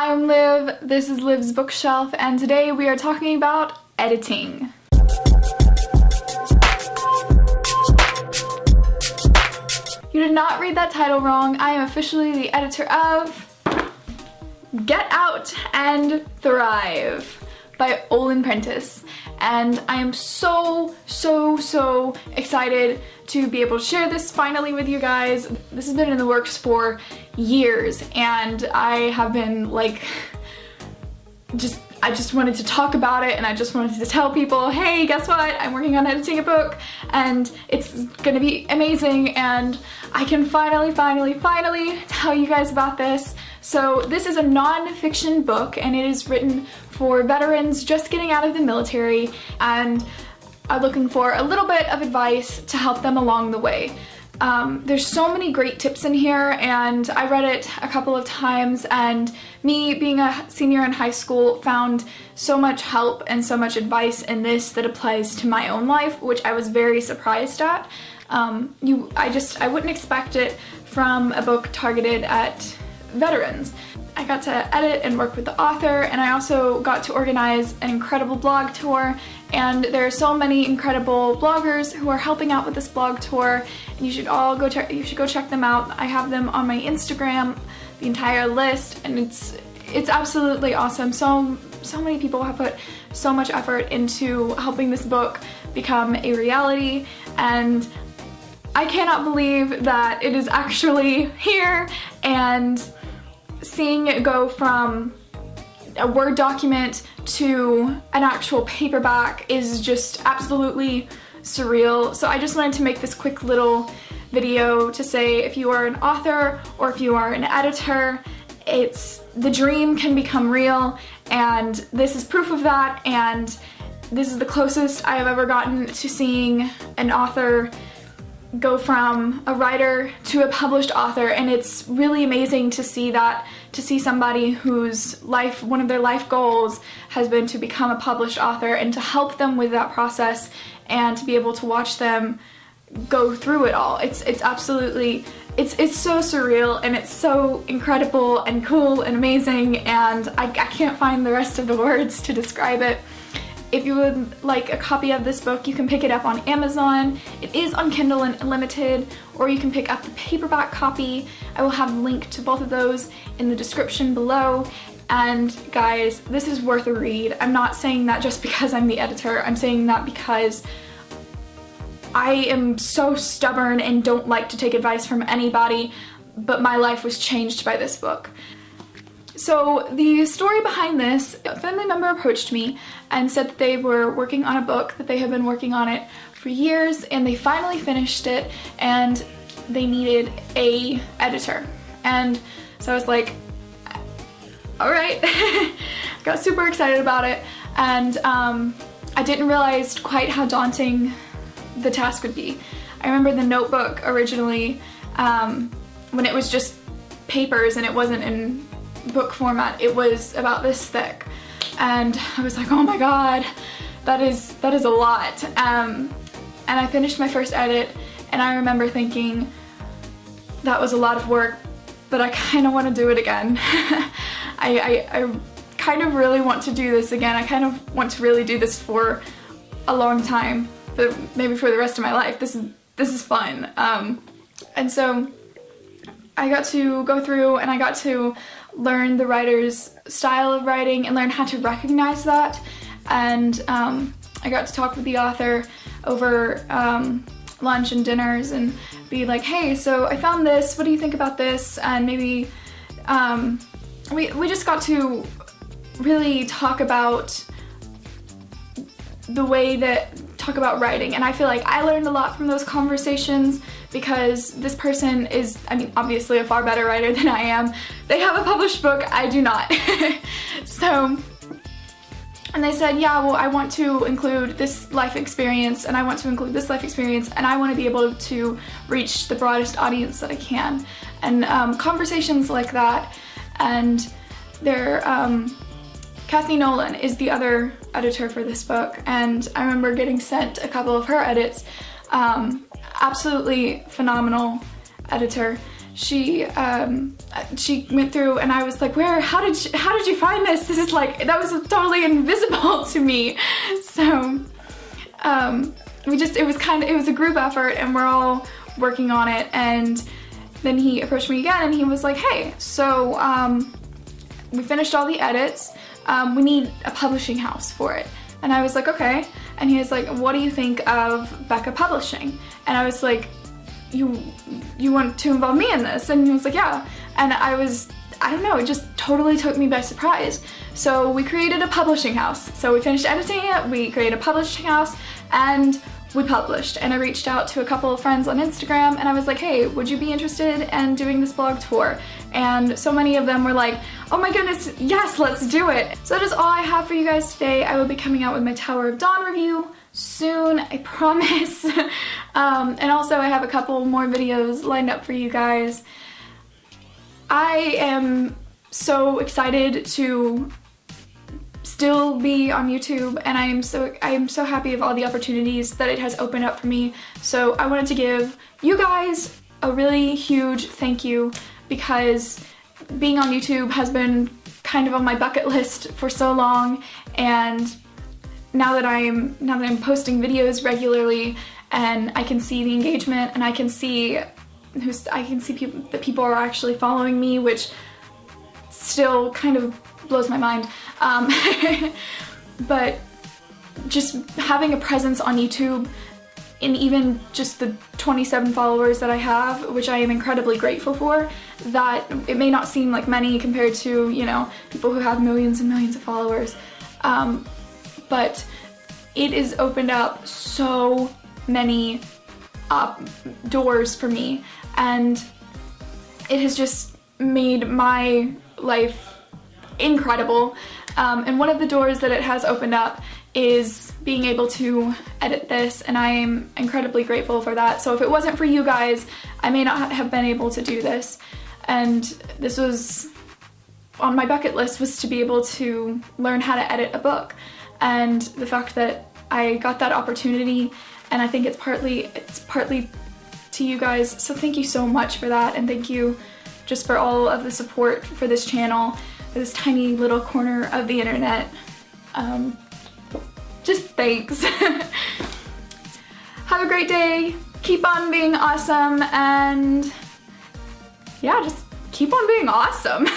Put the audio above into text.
I'm Liv, this is Liv's Bookshelf, and today we are talking about editing. You did not read that title wrong. I am officially the editor of Get Out and Thrive by Olin Prentice. And I am so excited to be able to share this finally with you guys. This has been in the works for years, and I have been like, I just wanted to talk about it, and I just wanted to tell people, hey, guess what? I'm working on editing a book, and it's gonna be amazing, and I can finally tell you guys about this. So this is a non-fiction book, and it is written for veterans just getting out of the military and are looking for a little bit of advice to help them along the way. There's so many great tips in here, and I read it a couple of times, and me being a senior in high school found so much help and so much advice in this that applies to my own life, which I was very surprised at. I wouldn't expect it from a book targeted at veterans. I got to edit and work with the author, and I also got to organize an incredible blog tour, and there are so many incredible bloggers who are helping out with this blog tour, and you should go check them out. I have them on my Instagram, the entire list, and it's absolutely awesome. So many people have put so much effort into helping this book become a reality, and I cannot believe that it is actually here, and seeing it go from a Word document to an actual paperback is just absolutely surreal. So I just wanted to make this quick little video to say, if you are an author or if you are an editor, the dream can become real, and this is proof of that, and this is the closest I have ever gotten to seeing an author go from a writer to a published author, and it's really amazing to see that, to see somebody whose one of their life goals has been to become a published author, and to help them with that process and to be able to watch them go through it all. It's absolutely, it's so surreal, and it's so incredible and cool and amazing, and I can't find the rest of the words to describe it. If you would like a copy of this book, you can pick it up on Amazon. It is on Kindle Unlimited, or you can pick up the paperback copy. I will have a link to both of those in the description below. And guys, this is worth a read. I'm not saying that just because I'm the editor. I'm saying that because I am so stubborn and don't like to take advice from anybody, but my life was changed by this book. So the story behind this, a family member approached me and said that they were working on a book, that they had been working on it for years, and they finally finished it, and they needed a editor. And so I was like, all right. Got super excited about it, and I didn't realize quite how daunting the task would be. I remember the notebook originally, when it was just papers and it wasn't in book format, it was about this thick, and I was like, oh my god, that is a lot. And I finished my first edit, and I remember thinking, that was a lot of work, but I kind of want to do it again. I kind of really want to do this again. I kind of want to really do this for a long time, but maybe for the rest of my life. This is fun. And so I got to go through, and I got to learn the writer's style of writing and learn how to recognize that. And I got to talk with the author over lunch and dinners and be like, hey, so I found this, what do you think about this? And maybe we just got to really talk about talk about writing, and I feel like I learned a lot from those conversations, because this person is, I mean, obviously a far better writer than I am. They have a published book, I do not. So, and they said, yeah, well, I want to include this life experience, and I want to include this life experience, and I want to be able to reach the broadest audience that I can. And conversations like that, and Kathy Nolan is the other editor for this book, and I remember getting sent a couple of her edits. Absolutely phenomenal editor, she went through, and I was like, how did you find this? This is like, that was totally invisible to me. So it was a group effort, and we're all working on it. And then he approached me again, and he was like, hey, so we finished all the edits. We need a publishing house for it. And I was like, okay. And he was like, what do you think of Becca Publishing? And I was like, you want to involve me in this? And he was like, yeah. And I don't know, it just totally took me by surprise. So we created a publishing house. So we finished editing it, we created a publishing house, and we published. And I reached out to a couple of friends on Instagram, and I was like, hey, would you be interested in doing this blog tour? And so many of them were like, oh my goodness, yes, let's do it. So that is all I have for you guys today. I will be coming out with my Tower of Dawn review soon, I promise. And also I have a couple more videos lined up for you guys. I am so excited to still be on YouTube, and I am so happy of all the opportunities that it has opened up for me. So I wanted to give you guys a really huge thank you, because being on YouTube has been kind of on my bucket list for so long, and now that I'm posting videos regularly, and I can see the engagement, and I can see that people are actually following me, which still kind of blows my mind. But just having a presence on YouTube, and even just the 27 followers that I have, which I am incredibly grateful for, that it may not seem like many compared to, you know, people who have millions and millions of followers, but it has opened up so many doors for me, and it has just made my life incredible. And one of the doors that it has opened up is being able to edit this, and I am incredibly grateful for that. So if it wasn't for you guys, I may not have been able to do this. And this was on my bucket list, was to be able to learn how to edit a book. And the fact that I got that opportunity, and I think it's partly to you guys. So thank you so much for that, and thank you just for all of the support for this channel, for this tiny little corner of the internet. Just thanks. Have a great day, keep on being awesome, and yeah, just keep on being awesome.